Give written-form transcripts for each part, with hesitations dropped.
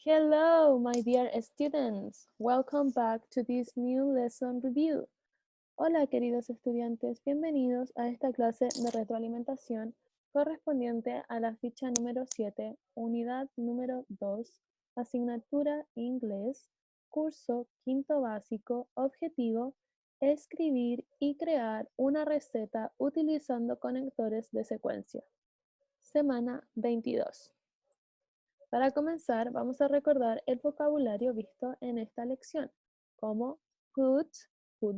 Hello, my dear students. Welcome back to this new lesson review. Hola, queridos estudiantes. Bienvenidos a esta clase de retroalimentación correspondiente a la ficha número 7, unidad número 2, asignatura inglés, curso quinto básico, objetivo, escribir y crear una receta utilizando conectores de secuencia. Semana 22. Para comenzar, vamos a recordar el vocabulario visto en esta lección, como put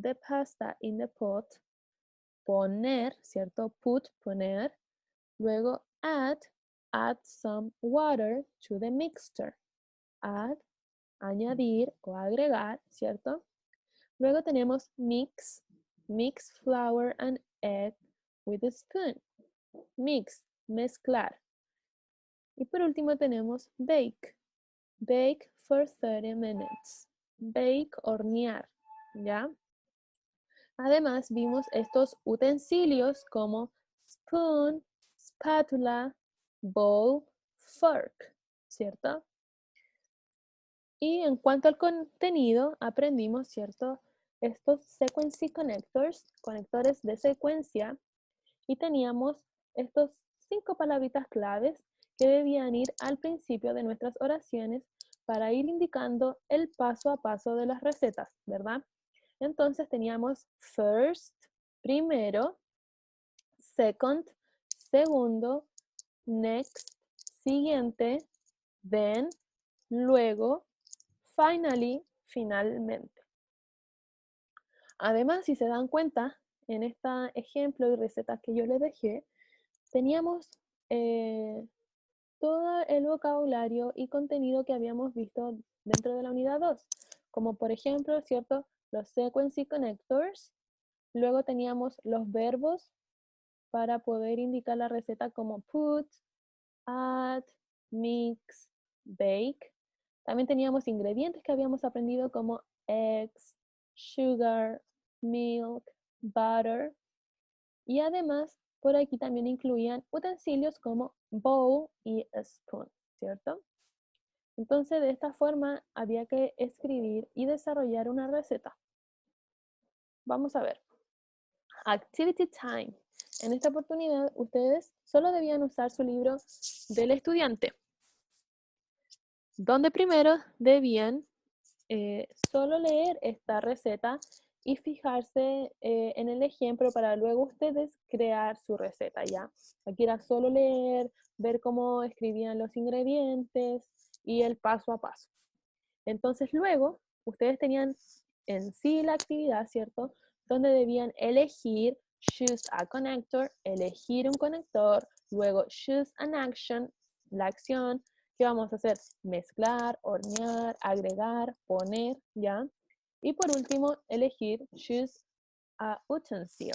the pasta in the pot, poner, ¿cierto? Put, poner. Luego add some water to the mixture. Add, añadir o agregar, ¿cierto? Luego tenemos mix flour and egg with a spoon. Mix, mezclar. Y por último tenemos bake for 30 minutes. Bake, hornear, ¿ya? Además vimos estos utensilios como spoon, spátula, bowl, fork, ¿cierto? Y en cuanto al contenido, aprendimos, ¿cierto? Estos sequence connectors, conectores de secuencia, y teníamos estos 5 palabritas claves que debían ir al principio de nuestras oraciones para ir indicando el paso a paso de las recetas, ¿verdad? Entonces teníamos first, primero, second, segundo, next, siguiente, then, luego, finally, finalmente. Además, si se dan cuenta, en este ejemplo y recetas que yo les dejé, teníamos todo el vocabulario y contenido que habíamos visto dentro de la unidad 2, como por ejemplo, ¿cierto? Los sequence connectors, luego teníamos los verbos para poder indicar la receta como put, add, mix, bake. También teníamos ingredientes que habíamos aprendido como eggs, sugar, milk, butter. Y además, por aquí también incluían utensilios como bowl y spoon, ¿cierto? Entonces, de esta forma había que escribir y desarrollar una receta. Vamos a ver. Activity time. En esta oportunidad, ustedes solo debían usar su libro del estudiante, donde primero debían solo leer esta receta y fijarse en el ejemplo para luego ustedes crear su receta, ¿ya? Aquí era solo leer, ver cómo escribían los ingredientes y el paso a paso. Entonces luego ustedes tenían en sí la actividad, ¿cierto? Donde debían elegir, choose a connector, elegir un conector, luego choose an action, la acción, ¿qué vamos a hacer? Mezclar, hornear, agregar, poner, ¿ya? Y por último, elegir, choose a utensil,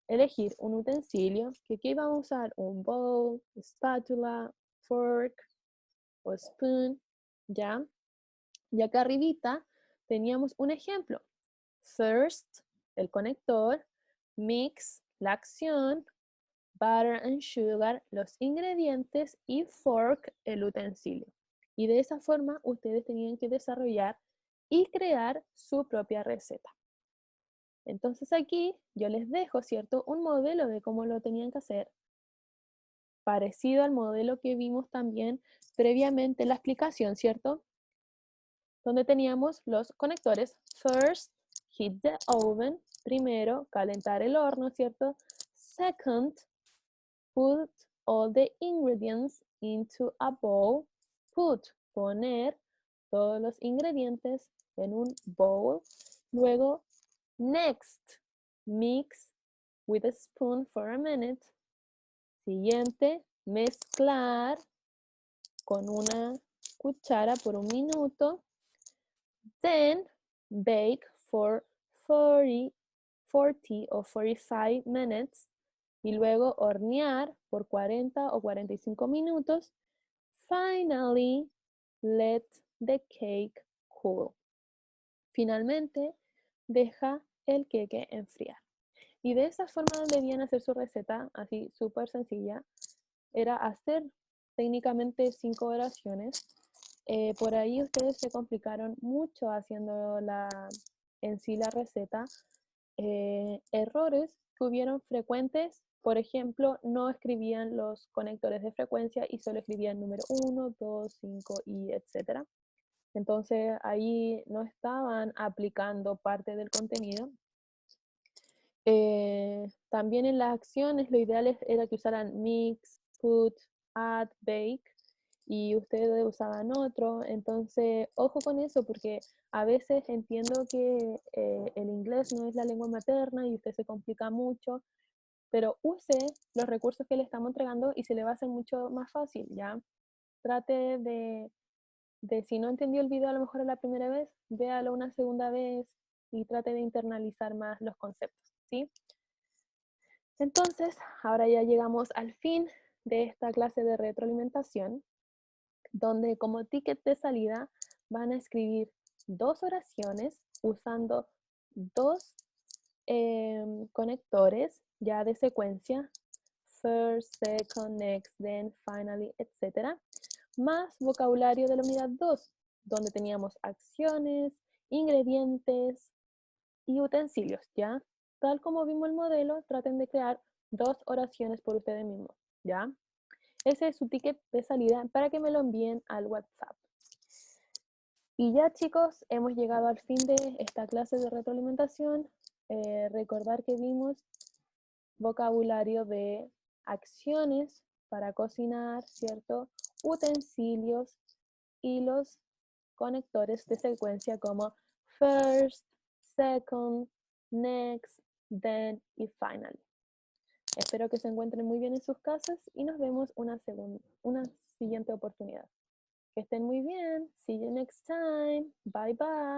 elegir un utensilio, que aquí vamos a usar un bowl, espátula, fork o spoon, ¿ya? Y acá arribita teníamos un ejemplo. First, el conector, mix, la acción, butter and sugar, los ingredientes y fork, el utensilio. Y de esa forma ustedes tenían que desarrollar y crear su propia receta. Entonces aquí yo les dejo, ¿cierto? Un modelo de cómo lo tenían que hacer, parecido al modelo que vimos también previamente en la explicación, ¿cierto? Donde teníamos los conectores. First, heat the oven. Primero, calentar el horno, ¿cierto? Second, put all the ingredients into a bowl. Put, poner todos los ingredientes en un bowl. Luego, next, mix with a spoon for a minute. Siguiente, mezclar con una cuchara por un minuto. Then bake for 40 o 45 minutes y luego hornear por 40 o 45 minutos. Finally, let the cake cool. Finalmente, deja el queque enfriar. Y de esa forma debían hacer su receta, así súper sencilla. Era hacer técnicamente 5 oraciones Por ahí ustedes se complicaron mucho haciendo en sí la receta. Errores que hubieron frecuentes, por ejemplo, no escribían los conectores de frecuencia y solo escribían número 1, 2, 5 y etcétera. Entonces ahí no estaban aplicando parte del contenido. También en las acciones lo ideal era que usaran mix, put, add, bake, y ustedes usaban otro. Entonces, ojo con eso, porque a veces entiendo que el inglés no es la lengua materna y usted se complica mucho, pero use los recursos que le estamos entregando y se le va a hacer mucho más fácil, ¿ya? Trate si no entendió el video a lo mejor la primera vez, véalo una segunda vez y trate de internalizar más los conceptos, ¿sí? Entonces, ahora ya llegamos al fin de esta clase de retroalimentación, donde como ticket de salida van a escribir 2 oraciones usando 2 conectores ya de secuencia, first, second, next, then, finally, etc., más vocabulario de la unidad 2, donde teníamos acciones, ingredientes y utensilios, ¿ya? Tal como vimos el modelo, traten de crear 2 oraciones por ustedes mismos, ¿ya? Ese es su ticket de salida para que me lo envíen al WhatsApp. Y ya, chicos, hemos llegado al fin de esta clase de retroalimentación. Recordar que vimos vocabulario de acciones para cocinar, ¿cierto? Utensilios y los conectores de secuencia como first, second, next, then y finally. Espero que se encuentren muy bien en sus casas y nos vemos una siguiente oportunidad. Que estén muy bien. See you next time. Bye bye.